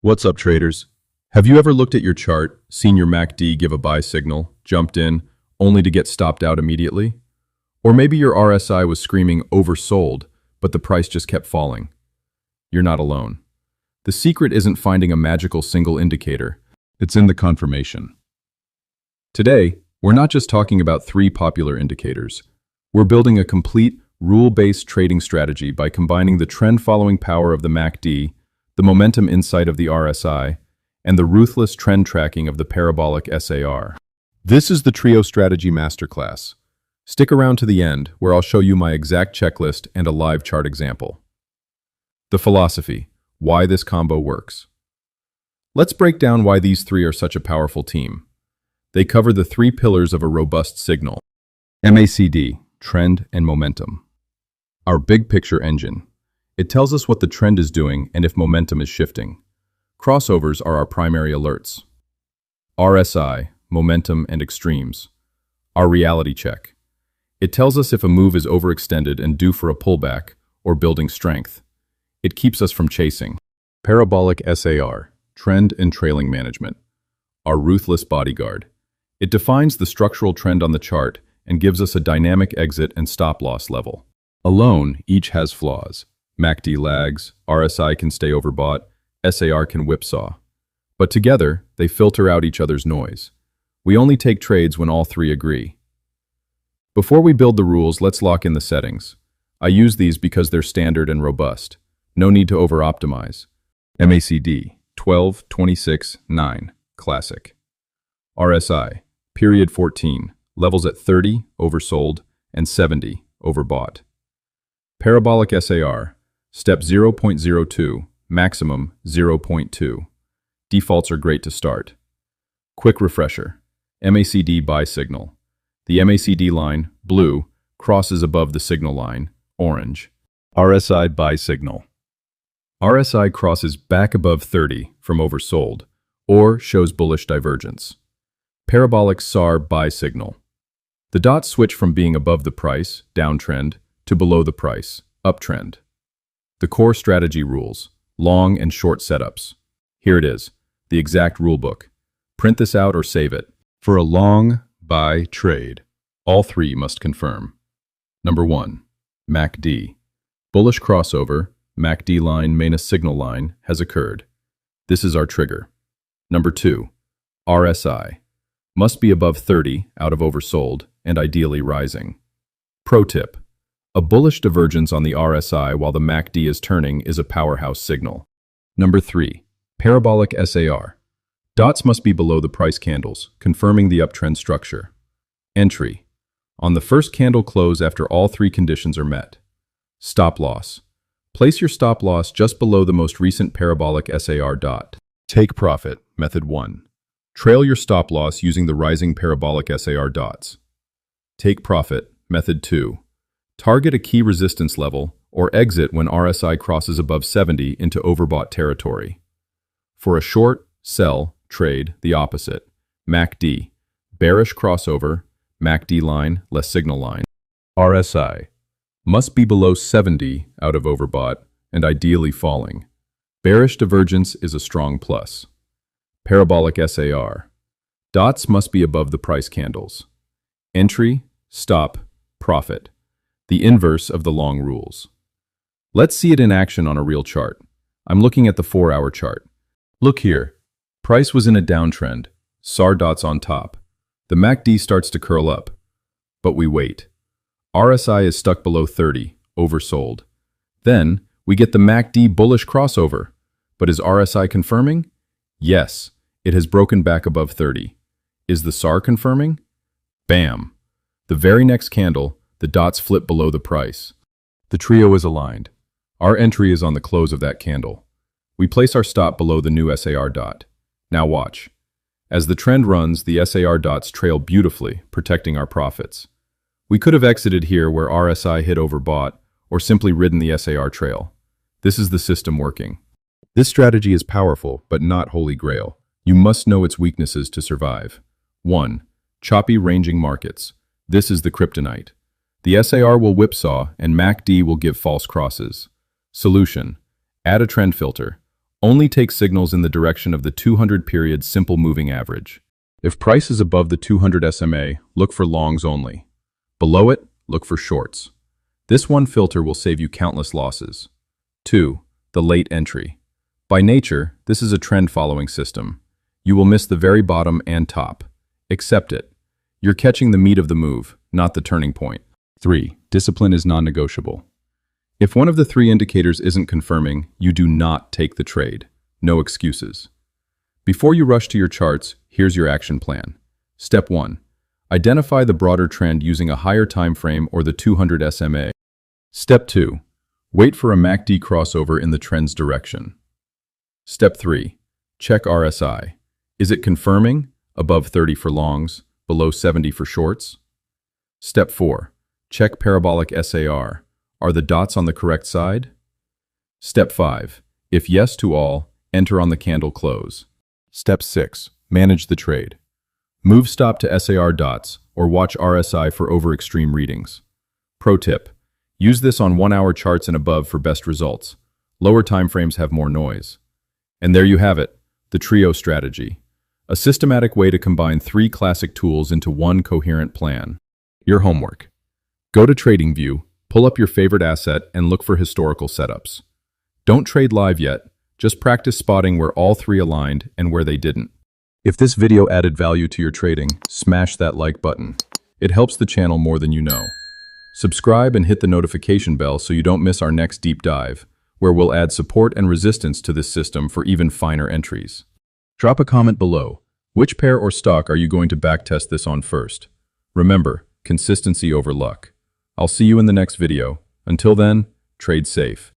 What's up, traders? Have you ever looked at your chart, seen your MACD give a buy signal, jumped in, only to get stopped out immediately? Or maybe your RSI was screaming oversold, but the price just kept falling. You're not alone. The secret isn't finding a magical single indicator. It's in the confirmation. Today, we're not just talking about three popular indicators. We're building a complete, rule-based trading strategy by combining the trend-following power of the MACD, the momentum insight of the RSI, and the ruthless trend tracking of the Parabolic SAR. This is the Trio Strategy Masterclass. Stick around to the end, where I'll show you my exact checklist and a live chart example. The philosophy, why this combo works. Let's break down why these three are such a powerful team. They cover the three pillars of a robust signal. MACD, trend and momentum. Our big picture engine. It tells us what the trend is doing and if momentum is shifting. Crossovers are our primary alerts. RSI, momentum and extremes. Our reality check. It tells us if a move is overextended and due for a pullback or building strength. It keeps us from chasing. Parabolic SAR, trend and trailing management. Our ruthless bodyguard. It defines the structural trend on the chart and gives us a dynamic exit and stop-loss level. Alone, each has flaws. MACD lags, RSI can stay overbought, SAR can whipsaw. But together, they filter out each other's noise. We only take trades when all three agree. Before we build the rules, let's lock in the settings. I use these because they're standard and robust. No need to over-optimize. MACD, 12, 26, 9, classic. RSI, period 14, levels at 30, oversold, and 70, overbought. Parabolic SAR, step 0.02, maximum 0.2. Defaults are great to start. Quick refresher. MACD buy signal. The MACD line, blue, crosses above the signal line, orange. RSI buy signal. RSI crosses back above 30 from oversold, or shows bullish divergence. Parabolic SAR buy signal. The dots switch from being above the price, downtrend, to below the price, uptrend. The core strategy rules, long and short setups. Here it is, the exact rulebook. Print this out or save it. For a long buy trade, all three must confirm. Number 1, MACD. Bullish crossover, MACD line minus signal line, has occurred. This is our trigger. Number 2, RSI. Must be above 30 out of oversold and ideally rising. Pro tip. A bullish divergence on the RSI while the MACD is turning is a powerhouse signal. Number 3, Parabolic SAR. Dots must be below the price candles, confirming the uptrend structure. Entry. On the first candle close after all three conditions are met. Stop loss. Place your stop loss just below the most recent Parabolic SAR dot. Take profit, method 1. Trail your stop loss using the rising Parabolic SAR dots. Take profit, method 2. Target a key resistance level or exit when RSI crosses above 70 into overbought territory. For a short, sell, trade, the opposite. MACD, bearish crossover, MACD line, less signal line. RSI, must be below 70 out of overbought and ideally falling. Bearish divergence is a strong plus. Parabolic SAR, dots must be above the price candles. Entry, stop, profit. The inverse of the long rules. Let's see it in action on a real chart. I'm looking at the 4-hour chart. Look here. Price was in a downtrend. SAR dots on top. The MACD starts to curl up. But we wait. RSI is stuck below 30, oversold. Then, we get the MACD bullish crossover. But is RSI confirming? Yes, it has broken back above 30. Is the SAR confirming? Bam! The very next candle, the dots flip below the price. The trio is aligned. Our entry is on the close of that candle. We place our stop below the new SAR dot. Now watch. As the trend runs, the SAR dots trail beautifully, protecting our profits. We could have exited here where RSI hit overbought, or simply ridden the SAR trail. This is the system working. This strategy is powerful, but not holy grail. You must know its weaknesses to survive. 1. Choppy ranging markets. This is the kryptonite. The SAR will whipsaw and MACD will give false crosses. Solution. Add a trend filter. Only take signals in the direction of the 200-period simple moving average. If price is above the 200 SMA, look for longs only. Below it, look for shorts. This one filter will save you countless losses. 2. The late entry. By nature, this is a trend-following system. You will miss the very bottom and top. Accept it. You're catching the meat of the move, not the turning point. 3. Discipline is non-negotiable. If one of the three indicators isn't confirming, you do not take the trade. No excuses. Before you rush to your charts, here's your action plan. Step 1. Identify the broader trend using a higher time frame or the 200 SMA. Step 2. Wait for a MACD crossover in the trend's direction. Step 3. Check RSI. Is it confirming? Above 30 for longs, below 70 for shorts? Step 4. Check Parabolic SAR. Are the dots on the correct side? Step 5. If yes to all, enter on the candle close. Step 6. Manage the trade. Move stop to SAR dots or watch RSI for over-extreme readings. Pro tip. Use this on 1-hour charts and above for best results. Lower timeframes have more noise. And there you have it, the trio strategy. A systematic way to combine 3 classic tools into one coherent plan. Your homework. Go to TradingView, pull up your favorite asset, and look for historical setups. Don't trade live yet, just practice spotting where all 3 aligned and where they didn't. If this video added value to your trading, smash that like button. It helps the channel more than you know. Subscribe and hit the notification bell so you don't miss our next deep dive, where we'll add support and resistance to this system for even finer entries. Drop a comment below. Which pair or stock are you going to backtest this on first? Remember, consistency over luck. I'll see you in the next video. Until then, trade safe.